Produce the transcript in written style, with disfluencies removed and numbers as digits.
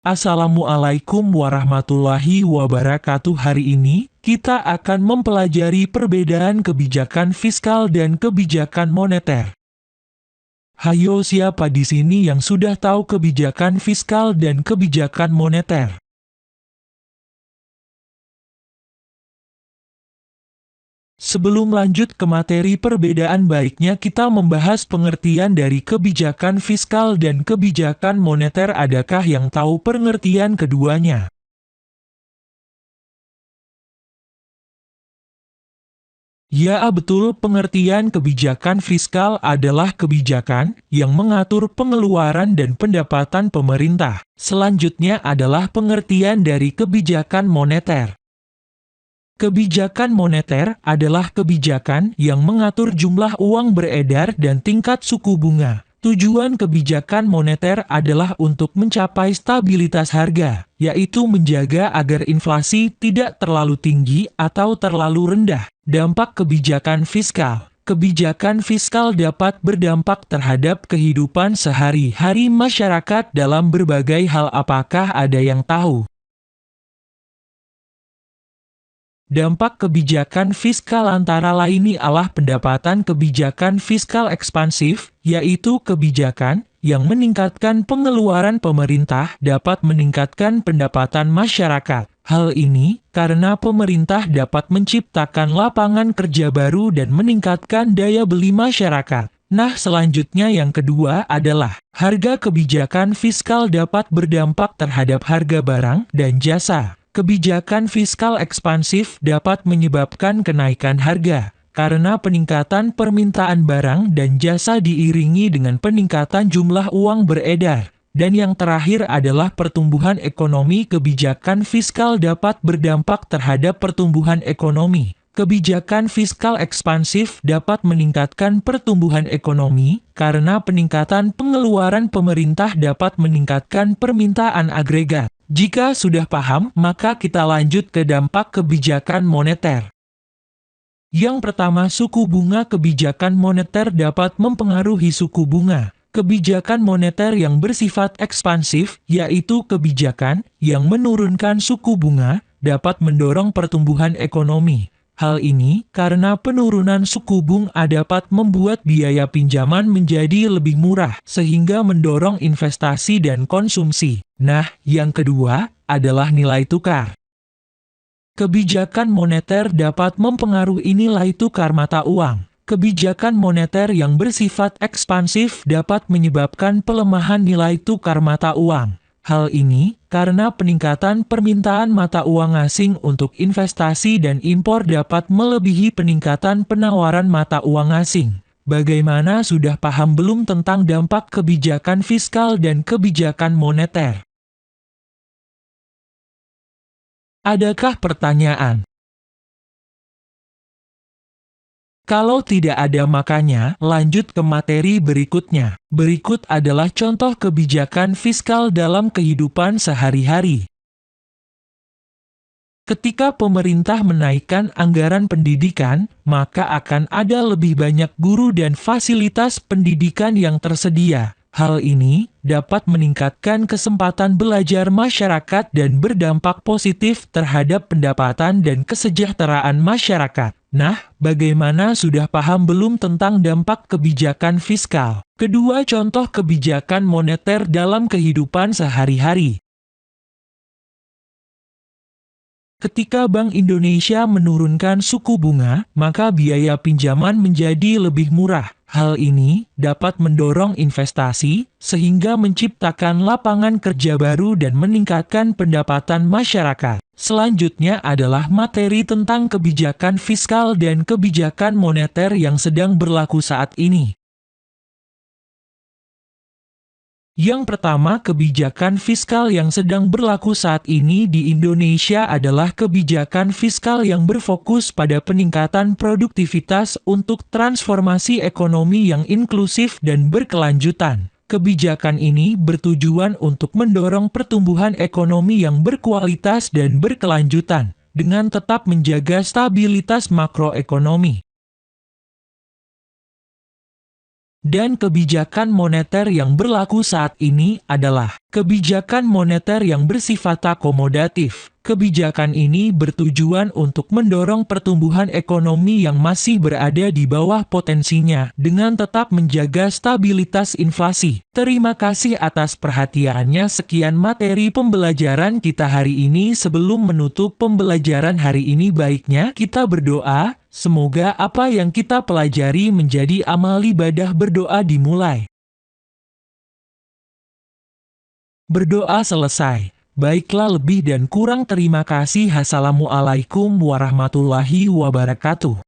Assalamualaikum warahmatullahi wabarakatuh. Hari ini, kita akan mempelajari perbedaan kebijakan fiskal dan kebijakan moneter. Hayo, siapa di sini yang sudah tahu kebijakan fiskal dan kebijakan moneter? Sebelum lanjut ke materi perbedaan, baiknya kita membahas pengertian dari kebijakan fiskal dan kebijakan moneter. Adakah yang tahu pengertian keduanya? Ya, betul, pengertian kebijakan fiskal adalah kebijakan yang mengatur pengeluaran dan pendapatan pemerintah. Selanjutnya adalah pengertian dari kebijakan moneter. Kebijakan moneter adalah kebijakan yang mengatur jumlah uang beredar dan tingkat suku bunga. Tujuan kebijakan moneter adalah untuk mencapai stabilitas harga, yaitu menjaga agar inflasi tidak terlalu tinggi atau terlalu rendah. Dampak kebijakan fiskal. Kebijakan fiskal dapat berdampak terhadap kehidupan sehari-hari masyarakat dalam berbagai hal. Apakah ada yang tahu? Dampak kebijakan fiskal antara lain ialah pendapatan. Kebijakan fiskal ekspansif, yaitu kebijakan yang meningkatkan pengeluaran pemerintah dapat meningkatkan pendapatan masyarakat. Hal ini karena pemerintah dapat menciptakan lapangan kerja baru dan meningkatkan daya beli masyarakat. Nah, selanjutnya yang kedua adalah harga. Kebijakan fiskal dapat berdampak terhadap harga barang dan jasa. Kebijakan fiskal ekspansif dapat menyebabkan kenaikan harga, karena peningkatan permintaan barang dan jasa diiringi dengan peningkatan jumlah uang beredar. Dan yang terakhir adalah pertumbuhan ekonomi. Kebijakan fiskal dapat berdampak terhadap pertumbuhan ekonomi. Kebijakan fiskal ekspansif dapat meningkatkan pertumbuhan ekonomi, karena peningkatan pengeluaran pemerintah dapat meningkatkan permintaan agregat. Jika sudah paham, maka kita lanjut ke dampak kebijakan moneter. Yang pertama, suku bunga. Kebijakan moneter dapat mempengaruhi suku bunga. Kebijakan moneter yang bersifat ekspansif, yaitu kebijakan yang menurunkan suku bunga, dapat mendorong pertumbuhan ekonomi. Hal ini karena penurunan suku bunga dapat membuat biaya pinjaman menjadi lebih murah, sehingga mendorong investasi dan konsumsi. Nah, yang kedua adalah nilai tukar. Kebijakan moneter dapat mempengaruhi nilai tukar mata uang. Kebijakan moneter yang bersifat ekspansif dapat menyebabkan pelemahan nilai tukar mata uang. Hal ini karena peningkatan permintaan mata uang asing untuk investasi dan impor dapat melebihi peningkatan penawaran mata uang asing. Bagaimana, sudah paham belum tentang dampak kebijakan fiskal dan kebijakan moneter? Adakah pertanyaan? Kalau tidak ada, makanya lanjut ke materi berikutnya. Berikut adalah contoh kebijakan fiskal dalam kehidupan sehari-hari. Ketika pemerintah menaikkan anggaran pendidikan, maka akan ada lebih banyak guru dan fasilitas pendidikan yang tersedia. Hal ini dapat meningkatkan kesempatan belajar masyarakat dan berdampak positif terhadap pendapatan dan kesejahteraan masyarakat. Nah, bagaimana, sudah paham belum tentang dampak kebijakan fiskal? Kedua, contoh kebijakan moneter dalam kehidupan sehari-hari. Ketika Bank Indonesia menurunkan suku bunga, maka biaya pinjaman menjadi lebih murah. Hal ini dapat mendorong investasi, sehingga menciptakan lapangan kerja baru dan meningkatkan pendapatan masyarakat. Selanjutnya adalah materi tentang kebijakan fiskal dan kebijakan moneter yang sedang berlaku saat ini. Yang pertama, kebijakan fiskal yang sedang berlaku saat ini di Indonesia adalah kebijakan fiskal yang berfokus pada peningkatan produktivitas untuk transformasi ekonomi yang inklusif dan berkelanjutan. Kebijakan ini bertujuan untuk mendorong pertumbuhan ekonomi yang berkualitas dan berkelanjutan, dengan tetap menjaga stabilitas makroekonomi. Dan kebijakan moneter yang berlaku saat ini adalah kebijakan moneter yang bersifat akomodatif. Kebijakan ini bertujuan untuk mendorong pertumbuhan ekonomi yang masih berada di bawah potensinya dengan tetap menjaga stabilitas inflasi. Terima kasih atas perhatiannya. Sekian materi pembelajaran kita hari ini. Sebelum menutup pembelajaran hari ini, baiknya kita berdoa. Semoga apa yang kita pelajari menjadi amal ibadah. Berdoa dimulai. Berdoa selesai. Baiklah, lebih dan kurang terima kasih. Assalamualaikum warahmatullahi wabarakatuh.